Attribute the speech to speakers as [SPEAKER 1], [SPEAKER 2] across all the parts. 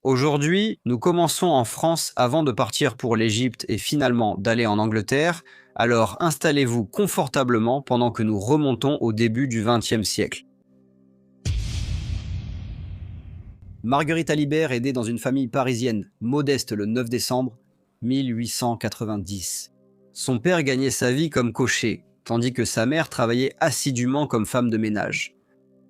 [SPEAKER 1] Aujourd'hui, nous commençons en France avant de partir pour l'Égypte et finalement d'aller en Angleterre, alors installez-vous confortablement pendant que nous remontons au début du XXe siècle. Marguerite Alibert est née dans une famille parisienne, modeste le 9 décembre 1890. Son père gagnait sa vie comme cocher, tandis que sa mère travaillait assidûment comme femme de ménage.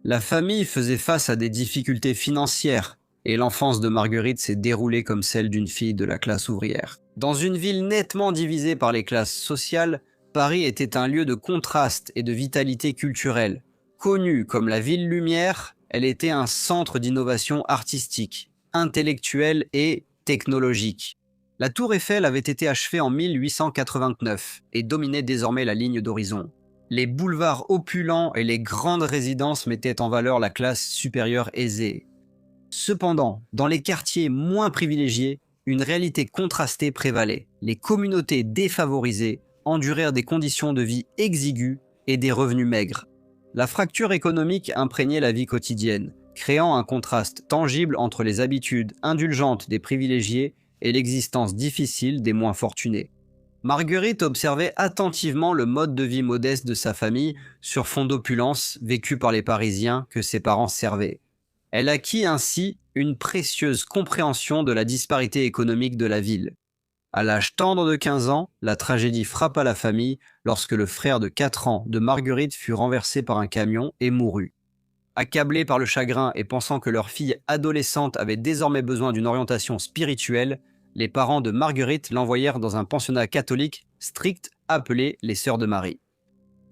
[SPEAKER 1] La famille faisait face à des difficultés financières, et l'enfance de Marguerite s'est déroulée comme celle d'une fille de la classe ouvrière. Dans une ville nettement divisée par les classes sociales, Paris était un lieu de contraste et de vitalité culturelle. Connue comme la ville lumière, elle était un centre d'innovation artistique, intellectuelle et technologique. La tour Eiffel avait été achevée en 1889 et dominait désormais la ligne d'horizon. Les boulevards opulents et les grandes résidences mettaient en valeur la classe supérieure aisée. Cependant, dans les quartiers moins privilégiés, une réalité contrastée prévalait. Les communautés défavorisées endurèrent des conditions de vie exiguës et des revenus maigres. La fracture économique imprégnait la vie quotidienne, créant un contraste tangible entre les habitudes indulgentes des privilégiés et l'existence difficile des moins fortunés. Marguerite observait attentivement le mode de vie modeste de sa famille sur fond d'opulence vécue par les Parisiens que ses parents servaient. Elle acquit ainsi une précieuse compréhension de la disparité économique de la ville. À l'âge tendre de 15 ans, la tragédie frappa la famille lorsque le frère de 4 ans de Marguerite fut renversé par un camion et mourut. Accablés par le chagrin et pensant que leur fille adolescente avait désormais besoin d'une orientation spirituelle, les parents de Marguerite l'envoyèrent dans un pensionnat catholique strict appelé les Sœurs de Marie.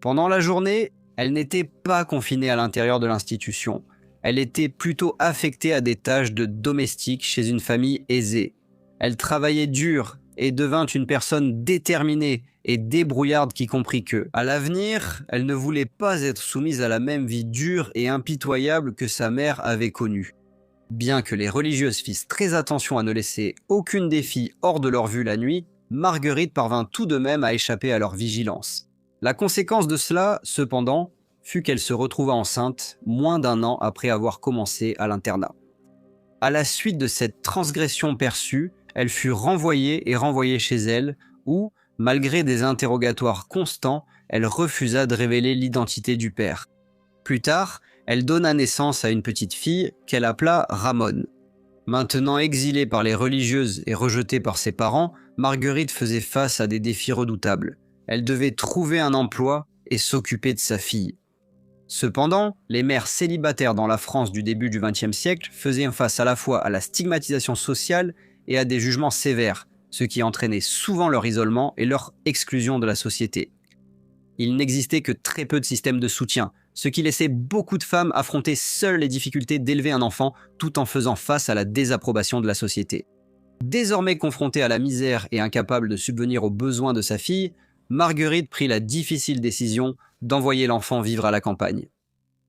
[SPEAKER 1] Pendant la journée, elle n'était pas confinée à l'intérieur de l'institution. Elle était plutôt affectée à des tâches de domestique chez une famille aisée. Elle travaillait dur et devint une personne déterminée et débrouillarde qui comprit que, à l'avenir, elle ne voulait pas être soumise à la même vie dure et impitoyable que sa mère avait connue. Bien que les religieuses fissent très attention à ne laisser aucune des filles hors de leur vue la nuit, Marguerite parvint tout de même à échapper à leur vigilance. La conséquence de cela, cependant, fut qu'elle se retrouva enceinte moins d'un an après avoir commencé à l'internat. À la suite de cette transgression perçue, elle fut renvoyée et renvoyée chez elle, où, malgré des interrogatoires constants, elle refusa de révéler l'identité du père. Plus tard, elle donna naissance à une petite fille qu'elle appela Ramone. Maintenant exilée par les religieuses et rejetée par ses parents, Marguerite faisait face à des défis redoutables. Elle devait trouver un emploi et s'occuper de sa fille. Cependant, les mères célibataires dans la France du début du XXe siècle faisaient face à la fois à la stigmatisation sociale et à des jugements sévères, ce qui entraînait souvent leur isolement et leur exclusion de la société. Il n'existait que très peu de systèmes de soutien, ce qui laissait beaucoup de femmes affronter seules les difficultés d'élever un enfant tout en faisant face à la désapprobation de la société. Désormais confrontée à la misère et incapable de subvenir aux besoins de sa fille, Marguerite prit la difficile décision d'envoyer l'enfant vivre à la campagne.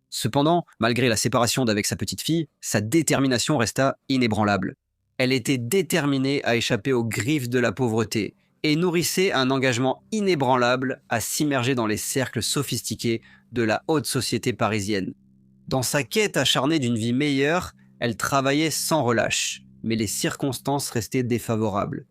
[SPEAKER 1] Cependant, malgré la séparation d'avec sa petite fille, sa détermination resta inébranlable. Elle était déterminée à échapper aux griffes de la pauvreté et nourrissait un engagement inébranlable à s'immerger dans les cercles sophistiqués de la haute société parisienne. Dans sa quête acharnée d'une vie meilleure, elle travaillait sans relâche, mais les circonstances restaient défavorables.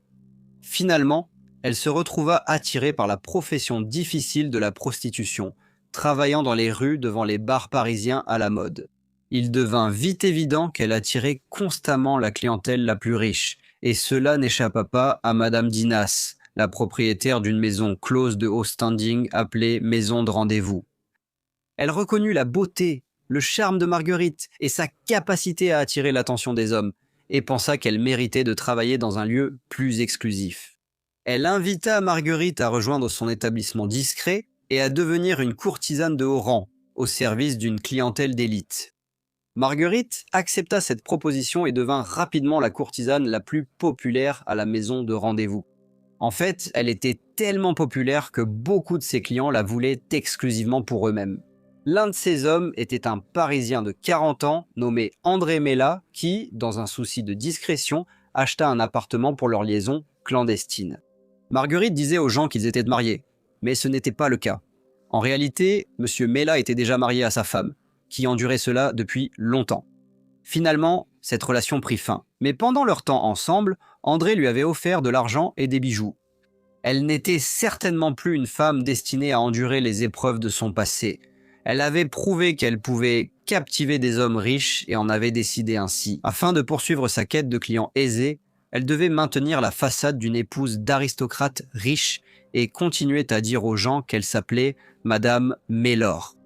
[SPEAKER 1] Finalement, elle se retrouva attirée par la profession difficile de la prostitution, travaillant dans les rues devant les bars parisiens à la mode. Il devint vite évident qu'elle attirait constamment la clientèle la plus riche, et cela n'échappa pas à Madame Dinas, la propriétaire d'une maison close de haut standing appelée Maison de Rendez-vous. Elle reconnut la beauté, le charme de Marguerite et sa capacité à attirer l'attention des hommes, et pensa qu'elle méritait de travailler dans un lieu plus exclusif. Elle invita Marguerite à rejoindre son établissement discret et à devenir une courtisane de haut rang, au service d'une clientèle d'élite. Marguerite accepta cette proposition et devint rapidement la courtisane la plus populaire à la maison de Rendez-vous. En fait, elle était tellement populaire que beaucoup de ses clients la voulaient exclusivement pour eux-mêmes. L'un de ces hommes était un Parisien de 40 ans nommé André Mella qui, dans un souci de discrétion, acheta un appartement pour leur liaison clandestine. Marguerite disait aux gens qu'ils étaient mariés, mais ce n'était pas le cas. En réalité, M. Mella était déjà marié à sa femme, qui endurait cela depuis longtemps. Finalement, cette relation prit fin. Mais pendant leur temps ensemble, André lui avait offert de l'argent et des bijoux. Elle n'était certainement plus une femme destinée à endurer les épreuves de son passé. Elle avait prouvé qu'elle pouvait captiver des hommes riches et en avait décidé ainsi. Afin de poursuivre sa quête de clients aisés, elle devait maintenir la façade d'une épouse d'aristocrate riche et continuait à dire aux gens qu'elle s'appelait Madame Mélor.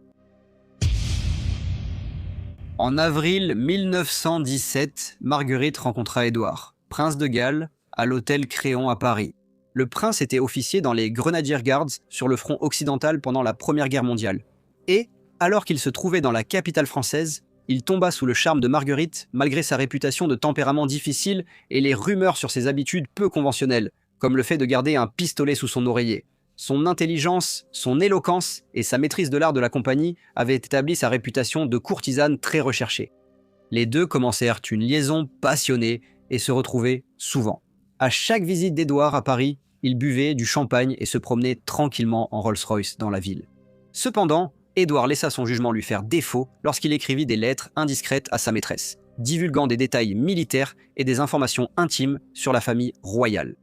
[SPEAKER 1] En avril 1917, Marguerite rencontra Édouard, prince de Galles, à l'hôtel Créon à Paris. Le prince était officier dans les Grenadier Guards sur le front occidental pendant la Première Guerre mondiale. Et, alors qu'il se trouvait dans la capitale française, il tomba sous le charme de Marguerite malgré sa réputation de tempérament difficile et les rumeurs sur ses habitudes peu conventionnelles, comme le fait de garder un pistolet sous son oreiller. Son intelligence, son éloquence et sa maîtrise de l'art de la compagnie avaient établi sa réputation de courtisane très recherchée. Les deux commencèrent une liaison passionnée et se retrouvaient souvent. À chaque visite d'Édouard à Paris, il buvait du champagne et se promenait tranquillement en Rolls-Royce dans la ville. Cependant, Édouard laissa son jugement lui faire défaut lorsqu'il écrivit des lettres indiscrètes à sa maîtresse, divulguant des détails militaires et des informations intimes sur la famille royale.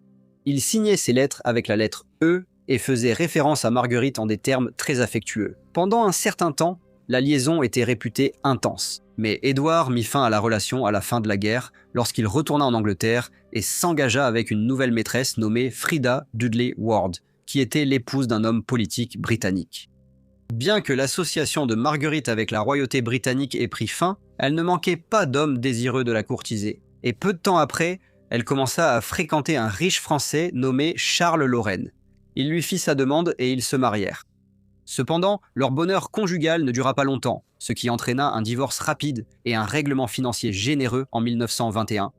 [SPEAKER 1] Il signait ses lettres avec la lettre E et faisait référence à Marguerite en des termes très affectueux. Pendant un certain temps, la liaison était réputée intense. Mais Édouard mit fin à la relation à la fin de la guerre lorsqu'il retourna en Angleterre et s'engagea avec une nouvelle maîtresse nommée Frida Dudley Ward, qui était l'épouse d'un homme politique britannique. Bien que l'association de Marguerite avec la royauté britannique ait pris fin, elle ne manquait pas d'hommes désireux de la courtiser. Et peu de temps après, elle commença à fréquenter un riche Français nommé Charles Lorraine. Il lui fit sa demande et ils se marièrent. Cependant, leur bonheur conjugal ne dura pas longtemps, ce qui entraîna un divorce rapide et un règlement financier généreux en 1921.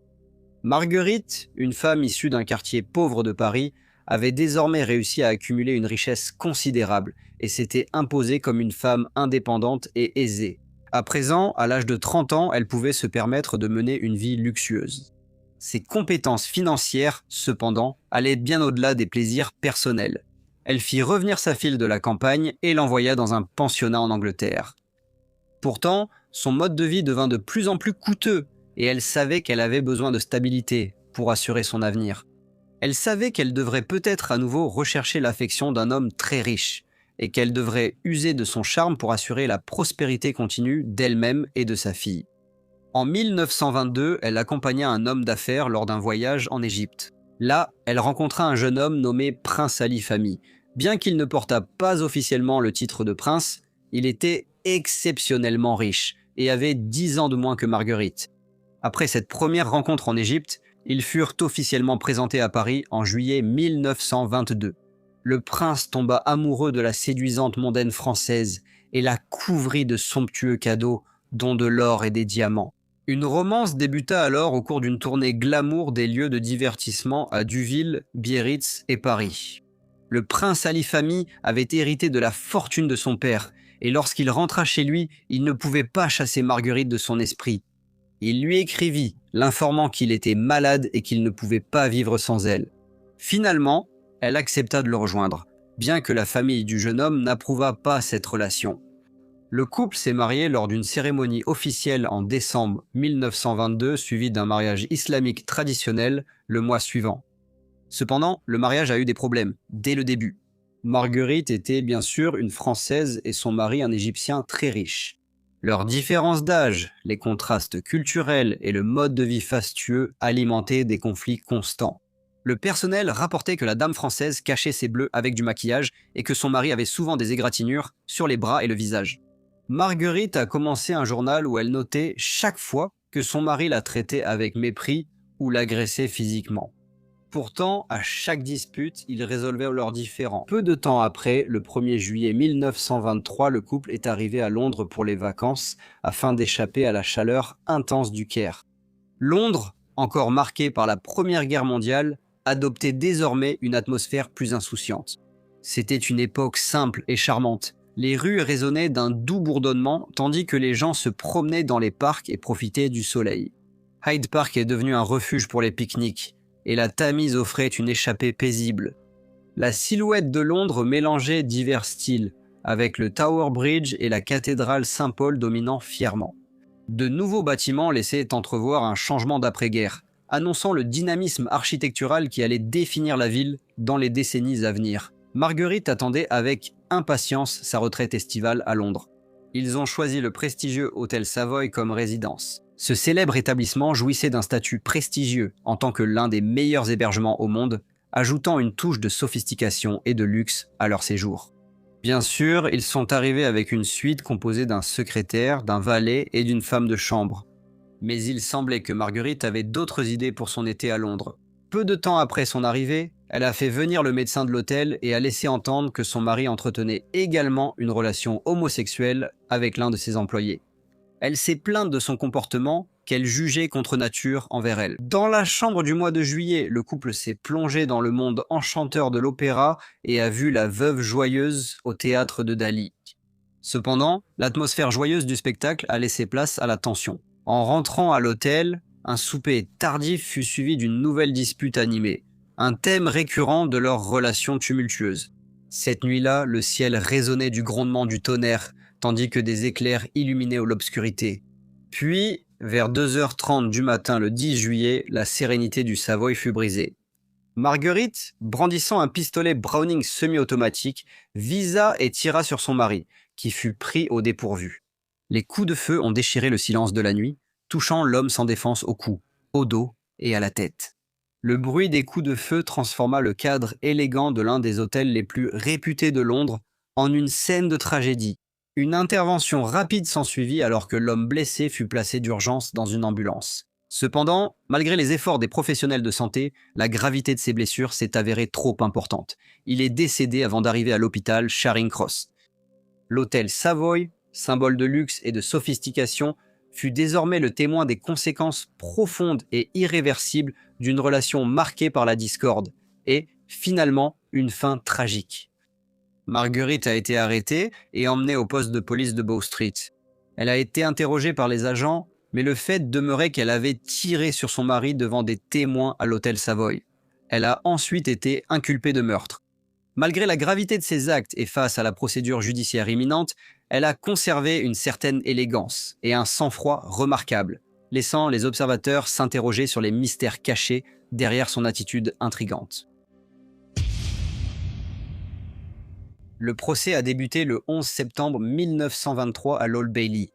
[SPEAKER 1] Marguerite, une femme issue d'un quartier pauvre de Paris, avait désormais réussi à accumuler une richesse considérable et s'était imposée comme une femme indépendante et aisée. À présent, à l'âge de 30 ans, elle pouvait se permettre de mener une vie luxueuse. Ses compétences financières, cependant, allaient bien au-delà des plaisirs personnels. Elle fit revenir sa fille de la campagne et l'envoya dans un pensionnat en Angleterre. Pourtant, son mode de vie devint de plus en plus coûteux et elle savait qu'elle avait besoin de stabilité pour assurer son avenir. Elle savait qu'elle devrait peut-être à nouveau rechercher l'affection d'un homme très riche et qu'elle devrait user de son charme pour assurer la prospérité continue d'elle-même et de sa fille. En 1922, elle accompagna un homme d'affaires lors d'un voyage en Égypte. Là, elle rencontra un jeune homme nommé Prince Ali Fahmy. Bien qu'il ne portât pas officiellement le titre de prince, il était exceptionnellement riche et avait 10 ans de moins que Marguerite. Après cette première rencontre en Égypte, ils furent officiellement présentés à Paris en juillet 1922. Le prince tomba amoureux de la séduisante mondaine française et la couvrit de somptueux cadeaux, dont de l'or et des diamants. Une romance débuta alors au cours d'une tournée glamour des lieux de divertissement à Deauville, Biarritz et Paris. Le prince Ali Fahmy avait hérité de la fortune de son père, et lorsqu'il rentra chez lui, il ne pouvait pas chasser Marguerite de son esprit. Il lui écrivit, l'informant qu'il était malade et qu'il ne pouvait pas vivre sans elle. Finalement, elle accepta de le rejoindre, bien que la famille du jeune homme n'approuvât pas cette relation. Le couple s'est marié lors d'une cérémonie officielle en décembre 1922, suivie d'un mariage islamique traditionnel le mois suivant. Cependant, le mariage a eu des problèmes, dès le début. Marguerite était bien sûr une Française et son mari un Égyptien très riche. Leur différence d'âge, les contrastes culturels et le mode de vie fastueux alimentaient des conflits constants. Le personnel rapportait que la dame française cachait ses bleus avec du maquillage et que son mari avait souvent des égratignures sur les bras et le visage. Marguerite a commencé un journal où elle notait chaque fois que son mari la traitait avec mépris ou l'agressait physiquement. Pourtant, à chaque dispute, ils résolvaient leurs différends. Peu de temps après, le 1er juillet 1923, le couple est arrivé à Londres pour les vacances afin d'échapper à la chaleur intense du Caire. Londres, encore marquée par la Première Guerre mondiale, adoptait désormais une atmosphère plus insouciante. C'était une époque simple et charmante. Les rues résonnaient d'un doux bourdonnement, tandis que les gens se promenaient dans les parcs et profitaient du soleil. Hyde Park est devenu un refuge pour les pique-niques, et la Tamise offrait une échappée paisible. La silhouette de Londres mélangeait divers styles, avec le Tower Bridge et la cathédrale Saint-Paul dominant fièrement. De nouveaux bâtiments laissaient entrevoir un changement d'après-guerre, annonçant le dynamisme architectural qui allait définir la ville dans les décennies à venir. Marguerite attendait avec impatience sa retraite estivale à Londres. Ils ont choisi le prestigieux Hôtel Savoy comme résidence. Ce célèbre établissement jouissait d'un statut prestigieux en tant que l'un des meilleurs hébergements au monde, ajoutant une touche de sophistication et de luxe à leur séjour. Bien sûr, ils sont arrivés avec une suite composée d'un secrétaire, d'un valet et d'une femme de chambre. Mais il semblait que Marguerite avait d'autres idées pour son été à Londres. Peu de temps après son arrivée, elle a fait venir le médecin de l'hôtel et a laissé entendre que son mari entretenait également une relation homosexuelle avec l'un de ses employés. Elle s'est plainte de son comportement qu'elle jugeait contre nature envers elle. Dans la chambre du mois de juillet, le couple s'est plongé dans le monde enchanteur de l'opéra et a vu La Veuve joyeuse au théâtre de Dali. Cependant, l'atmosphère joyeuse du spectacle a laissé place à la tension. En rentrant à l'hôtel, un souper tardif fut suivi d'une nouvelle dispute animée, un thème récurrent de leur relation tumultueuse. Cette nuit-là, le ciel résonnait du grondement du tonnerre, tandis que des éclairs illuminaient l'obscurité. Puis, vers 2h30 du matin le 10 juillet, la sérénité du Savoy fut brisée. Marguerite, brandissant un pistolet Browning semi-automatique, visa et tira sur son mari, qui fut pris au dépourvu. Les coups de feu ont déchiré le silence de la nuit, touchant l'homme sans défense au cou, au dos et à la tête. Le bruit des coups de feu transforma le cadre élégant de l'un des hôtels les plus réputés de Londres en une scène de tragédie. Une intervention rapide s'ensuivit alors que l'homme blessé fut placé d'urgence dans une ambulance. Cependant, malgré les efforts des professionnels de santé, la gravité de ses blessures s'est avérée trop importante. Il est décédé avant d'arriver à l'hôpital Charing Cross. L'hôtel Savoy, symbole de luxe et de sophistication, fut désormais le témoin des conséquences profondes et irréversibles d'une relation marquée par la discorde et, finalement, une fin tragique. Marguerite a été arrêtée et emmenée au poste de police de Bow Street. Elle a été interrogée par les agents, mais le fait demeurait qu'elle avait tiré sur son mari devant des témoins à l'hôtel Savoy. Elle a ensuite été inculpée de meurtre. Malgré la gravité de ses actes et face à la procédure judiciaire imminente, elle a conservé une certaine élégance et un sang-froid remarquable, laissant les observateurs s'interroger sur les mystères cachés derrière son attitude intrigante. Le procès a débuté le 11 septembre 1923 à l'Old Bailey.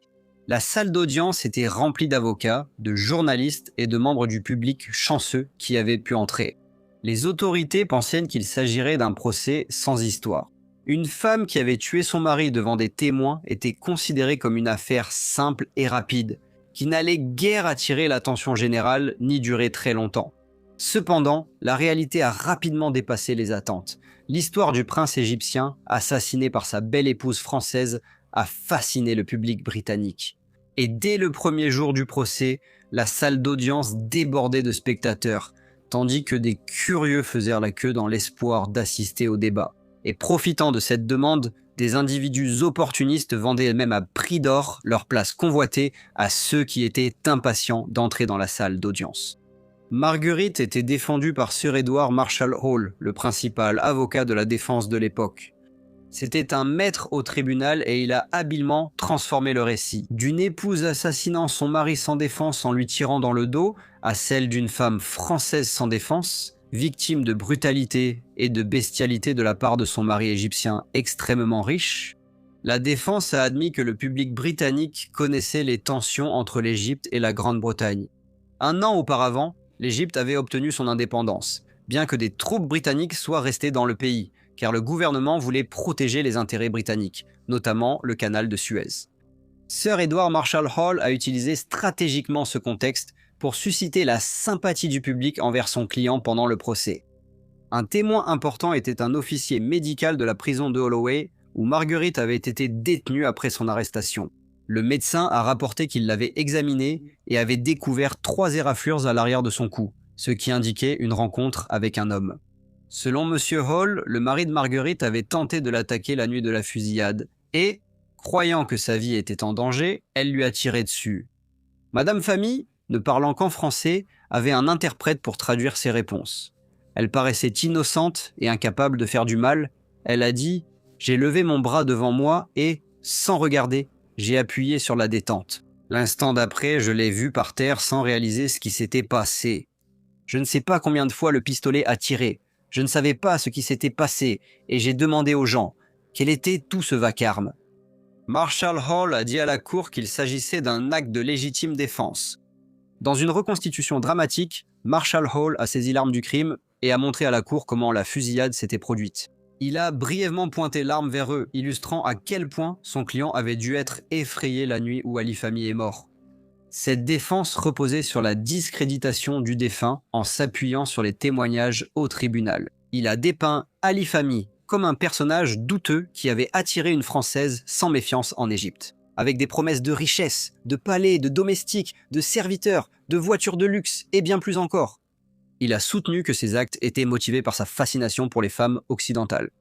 [SPEAKER 1] La salle d'audience était remplie d'avocats, de journalistes et de membres du public chanceux qui avaient pu entrer. Les autorités pensaient qu'il s'agirait d'un procès sans histoire. Une femme qui avait tué son mari devant des témoins était considérée comme une affaire simple et rapide, qui n'allait guère attirer l'attention générale ni durer très longtemps. Cependant, la réalité a rapidement dépassé les attentes. L'histoire du prince égyptien, assassiné par sa belle épouse française, a fasciné le public britannique. Et dès le premier jour du procès, la salle d'audience débordait de spectateurs, tandis que des curieux faisaient la queue dans l'espoir d'assister au débat. Et profitant de cette demande, des individus opportunistes vendaient même à prix d'or leur place convoitée à ceux qui étaient impatients d'entrer dans la salle d'audience. Marguerite était défendue par Sir Edward Marshall Hall, le principal avocat de la défense de l'époque. C'était un maître au tribunal et il a habilement transformé le récit. D'une épouse assassinant son mari sans défense en lui tirant dans le dos, à celle d'une femme française sans défense, victime de brutalité et de bestialité de la part de son mari égyptien extrêmement riche, la défense a admis que le public britannique connaissait les tensions entre l'Égypte et la Grande-Bretagne. Un an auparavant, l'Égypte avait obtenu son indépendance, bien que des troupes britanniques soient restées dans le pays, car le gouvernement voulait protéger les intérêts britanniques, notamment le canal de Suez. Sir Edward Marshall Hall a utilisé stratégiquement ce contexte pour susciter la sympathie du public envers son client pendant le procès. Un témoin important était un officier médical de la prison de Holloway, où Marguerite avait été détenue après son arrestation. Le médecin a rapporté qu'il l'avait examinée et avait découvert 3 éraflures à l'arrière de son cou, ce qui indiquait une rencontre avec un homme. Selon M. Hall, le mari de Marguerite avait tenté de l'attaquer la nuit de la fusillade et, croyant que sa vie était en danger, elle lui a tiré dessus. Madame Famille, ne parlant qu'en français, avait un interprète pour traduire ses réponses. Elle paraissait innocente et incapable de faire du mal. Elle a dit « J'ai levé mon bras devant moi et, sans regarder, j'ai appuyé sur la détente. L'instant d'après, je l'ai vu par terre sans réaliser ce qui s'était passé. Je ne sais pas combien de fois le pistolet a tiré. Je ne savais pas ce qui s'était passé et j'ai demandé aux gens quel était tout ce vacarme. Marshall Hall a dit à la cour qu'il s'agissait d'un acte de légitime défense. Dans une reconstitution dramatique, Marshall Hall a saisi l'arme du crime et a montré à la cour comment la fusillade s'était produite. Il a brièvement pointé l'arme vers eux, illustrant à quel point son client avait dû être effrayé la nuit où Ali Fahmy est mort. Cette défense reposait sur la discréditation du défunt en s'appuyant sur les témoignages au tribunal. Il a dépeint Ali Fahmy comme un personnage douteux qui avait attiré une Française sans méfiance en Égypte, avec des promesses de richesse, de palais, de domestiques, de serviteurs, de voitures de luxe et bien plus encore. Il a soutenu que ces actes étaient motivés par sa fascination pour les femmes occidentales.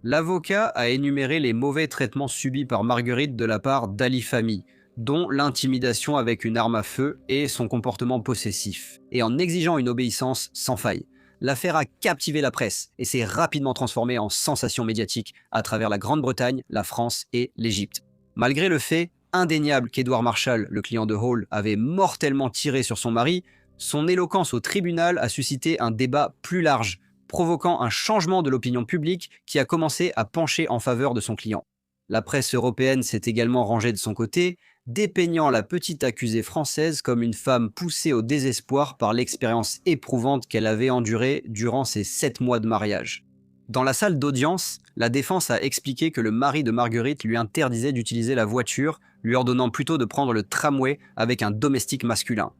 [SPEAKER 1] L'avocat a énuméré les mauvais traitements subis par Marguerite de la part d'Ali Fahmy, dont l'intimidation avec une arme à feu et son comportement possessif, et en exigeant une obéissance sans faille. L'affaire a captivé la presse et s'est rapidement transformée en sensation médiatique à travers la Grande-Bretagne, la France et l'Égypte. Malgré le fait indéniable qu'Edward Marshall, le client de Hall, avait mortellement tiré sur son mari, son éloquence au tribunal a suscité un débat plus large, provoquant un changement de l'opinion publique qui a commencé à pencher en faveur de son client. La presse européenne s'est également rangée de son côté, dépeignant la petite accusée française comme une femme poussée au désespoir par l'expérience éprouvante qu'elle avait endurée durant ses 7 mois de mariage. Dans la salle d'audience, la défense a expliqué que le mari de Marguerite lui interdisait d'utiliser la voiture, lui ordonnant plutôt de prendre le tramway avec un domestique masculin.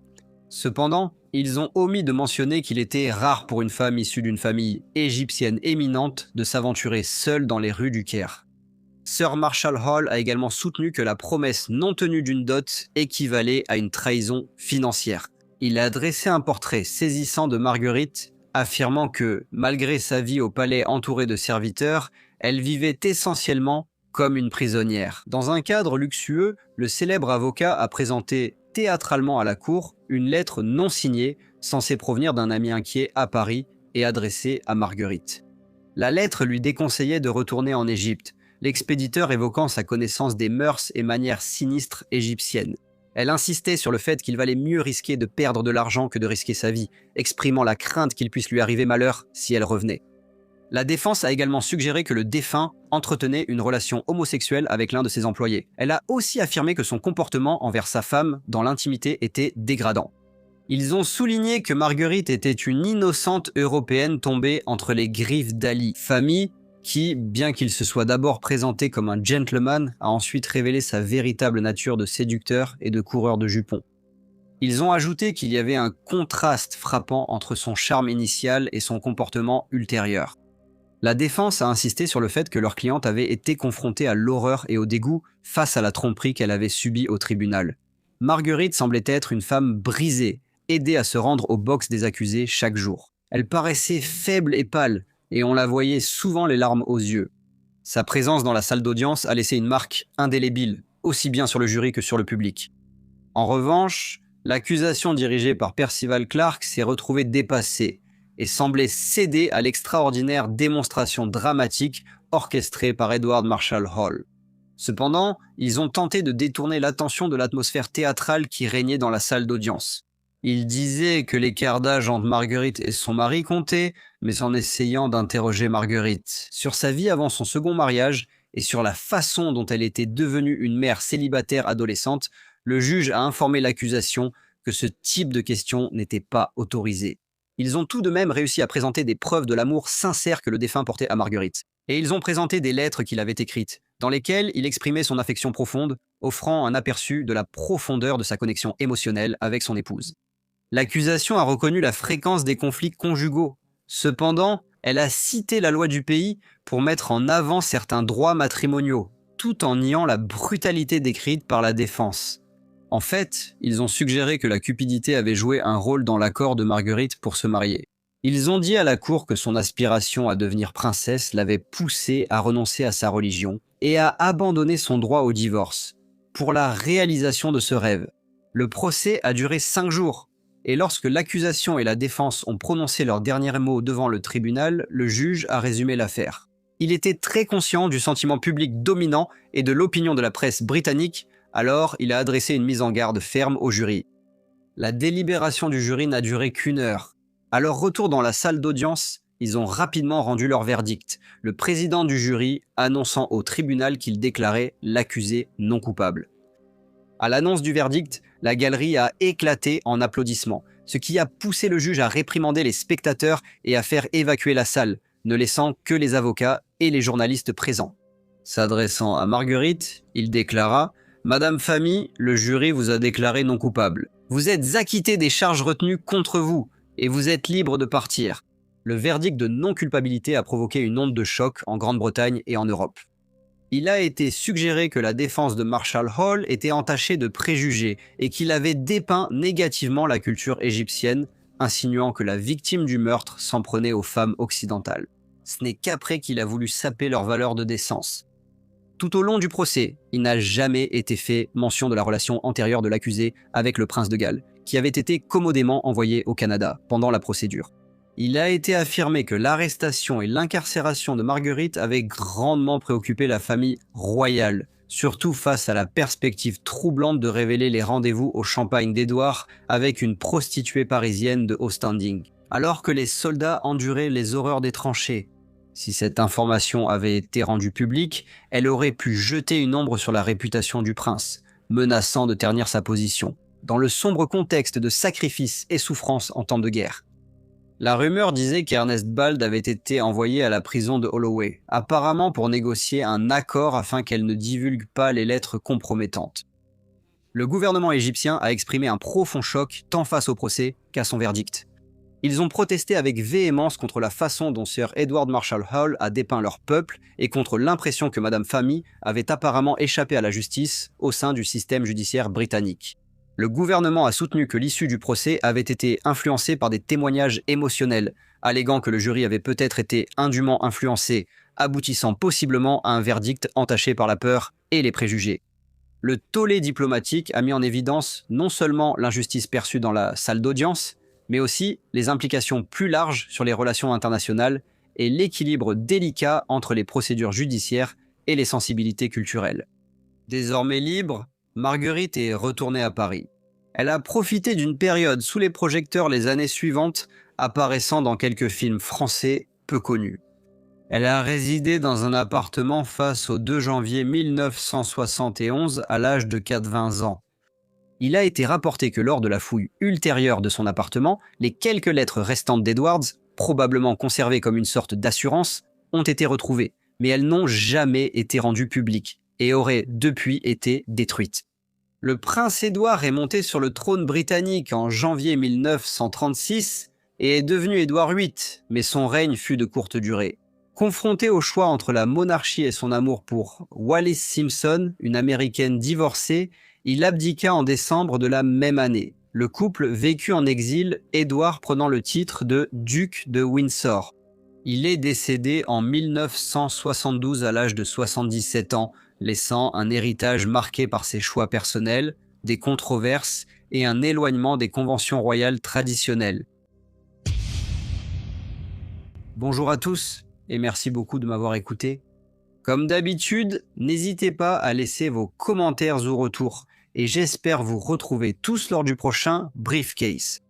[SPEAKER 1] Cependant, ils ont omis de mentionner qu'il était rare pour une femme issue d'une famille égyptienne éminente de s'aventurer seule dans les rues du Caire. Sir Marshall Hall a également soutenu que la promesse non tenue d'une dot équivalait à une trahison financière. Il a dressé un portrait saisissant de Marguerite, affirmant que, malgré sa vie au palais entourée de serviteurs, elle vivait essentiellement comme une prisonnière. Dans un cadre luxueux, le célèbre avocat a présenté théâtralement à la cour une lettre non signée censée provenir d'un ami inquiet à Paris et adressée à Marguerite. La lettre lui déconseillait de retourner en Égypte, l'expéditeur évoquant sa connaissance des mœurs et manières sinistres égyptiennes. Elle insistait sur le fait qu'il valait mieux risquer de perdre de l'argent que de risquer sa vie, exprimant la crainte qu'il puisse lui arriver malheur si elle revenait. La défense a également suggéré que le défunt entretenait une relation homosexuelle avec l'un de ses employés. Elle a aussi affirmé que son comportement envers sa femme dans l'intimité était dégradant. Ils ont souligné que Marguerite était une innocente européenne tombée entre les griffes d'Ali Fahmy, qui, bien qu'il se soit d'abord présenté comme un gentleman, a ensuite révélé sa véritable nature de séducteur et de coureur de jupons. Ils ont ajouté qu'il y avait un contraste frappant entre son charme initial et son comportement ultérieur. La défense a insisté sur le fait que leur cliente avait été confrontée à l'horreur et au dégoût face à la tromperie qu'elle avait subie au tribunal. Marguerite semblait être une femme brisée, aidée à se rendre au box des accusés chaque jour. Elle paraissait faible et pâle, et on la voyait souvent les larmes aux yeux. Sa présence dans la salle d'audience a laissé une marque indélébile, aussi bien sur le jury que sur le public. En revanche, l'accusation dirigée par Percival Clark s'est retrouvée dépassée et semblait céder à l'extraordinaire démonstration dramatique orchestrée par Edward Marshall Hall. Cependant, ils ont tenté de détourner l'attention de l'atmosphère théâtrale qui régnait dans la salle d'audience. Ils disaient que l'écart d'âge entre Marguerite et son mari comptait, mais en essayant d'interroger Marguerite sur sa vie avant son second mariage et sur la façon dont elle était devenue une mère célibataire adolescente, le juge a informé l'accusation que ce type de questions n'était pas autorisé. Ils ont tout de même réussi à présenter des preuves de l'amour sincère que le défunt portait à Marguerite. Et ils ont présenté des lettres qu'il avait écrites, dans lesquelles il exprimait son affection profonde, offrant un aperçu de la profondeur de sa connexion émotionnelle avec son épouse. L'accusation a reconnu la fréquence des conflits conjugaux. Cependant, elle a cité la loi du pays pour mettre en avant certains droits matrimoniaux, tout en niant la brutalité décrite par la défense. En fait, ils ont suggéré que la cupidité avait joué un rôle dans l'accord de Marguerite pour se marier. Ils ont dit à la cour que son aspiration à devenir princesse l'avait poussée à renoncer à sa religion et à abandonner son droit au divorce, pour la réalisation de ce rêve. Le procès a duré 5 jours. Et lorsque l'accusation et la défense ont prononcé leurs derniers mots devant le tribunal, le juge a résumé l'affaire. Il était très conscient du sentiment public dominant et de l'opinion de la presse britannique, Alors, il a adressé une mise en garde ferme au jury. La délibération du jury n'a duré qu'1 heure. À leur retour dans la salle d'audience, ils ont rapidement rendu leur verdict, le président du jury annonçant au tribunal qu'il déclarait l'accusé non coupable. À l'annonce du verdict, la galerie a éclaté en applaudissements, ce qui a poussé le juge à réprimander les spectateurs et à faire évacuer la salle, ne laissant que les avocats et les journalistes présents. S'adressant à Marguerite, il déclara « Madame Famille, le jury vous a déclaré non coupable. Vous êtes acquitté des charges retenues contre vous et vous êtes libre de partir. » Le verdict de non-culpabilité a provoqué une onde de choc en Grande-Bretagne et en Europe. Il a été suggéré que la défense de Marshall Hall était entachée de préjugés et qu'il avait dépeint négativement la culture égyptienne, insinuant que la victime du meurtre s'en prenait aux femmes occidentales. Ce n'est qu'après qu'il a voulu saper leur valeur de décence. Tout au long du procès, il n'a jamais été fait mention de la relation antérieure de l'accusé avec le prince de Galles, qui avait été commodément envoyé au Canada pendant la procédure. Il a été affirmé que l'arrestation et l'incarcération de Marguerite avaient grandement préoccupé la famille royale, surtout face à la perspective troublante de révéler les rendez-vous au champagne d'Édouard avec une prostituée parisienne de haut standing, alors que les soldats enduraient les horreurs des tranchées. Si cette information avait été rendue publique, elle aurait pu jeter une ombre sur la réputation du prince, menaçant de ternir sa position, dans le sombre contexte de sacrifices et souffrances en temps de guerre. La rumeur disait qu'Ernest Bald avait été envoyé à la prison de Holloway, apparemment pour négocier un accord afin qu'elle ne divulgue pas les lettres compromettantes. Le gouvernement égyptien a exprimé un profond choc tant face au procès qu'à son verdict. Ils ont protesté avec véhémence contre la façon dont Sir Edward Marshall Hall a dépeint leur peuple et contre l'impression que Madame Famille avait apparemment échappé à la justice au sein du système judiciaire britannique. Le gouvernement a soutenu que l'issue du procès avait été influencée par des témoignages émotionnels, alléguant que le jury avait peut-être été indûment influencé, aboutissant possiblement à un verdict entaché par la peur et les préjugés. Le tollé diplomatique a mis en évidence non seulement l'injustice perçue dans la salle d'audience, mais aussi les implications plus larges sur les relations internationales et l'équilibre délicat entre les procédures judiciaires et les sensibilités culturelles. Désormais libre, Marguerite est retournée à Paris. Elle a profité d'une période sous les projecteurs les années suivantes, apparaissant dans quelques films français peu connus. Elle a résidé dans un appartement face au 2 janvier 1971 à l'âge de 80 ans. Il a été rapporté que lors de la fouille ultérieure de son appartement, les quelques lettres restantes d'Edwards, probablement conservées comme une sorte d'assurance, ont été retrouvées, mais elles n'ont jamais été rendues publiques et auraient depuis été détruites. Le prince Édouard est monté sur le trône britannique en janvier 1936 et est devenu Édouard VIII, mais son règne fut de courte durée. Confronté au choix entre la monarchie et son amour pour Wallis Simpson, une américaine divorcée, il abdiqua en décembre de la même année. Le couple vécut en exil, Édouard prenant le titre de duc de Windsor. Il est décédé en 1972 à l'âge de 77 ans, laissant un héritage marqué par ses choix personnels, des controverses et un éloignement des conventions royales traditionnelles. Bonjour à tous et merci beaucoup de m'avoir écouté. Comme d'habitude, n'hésitez pas à laisser vos commentaires ou retours et j'espère vous retrouver tous lors du prochain Briefcase.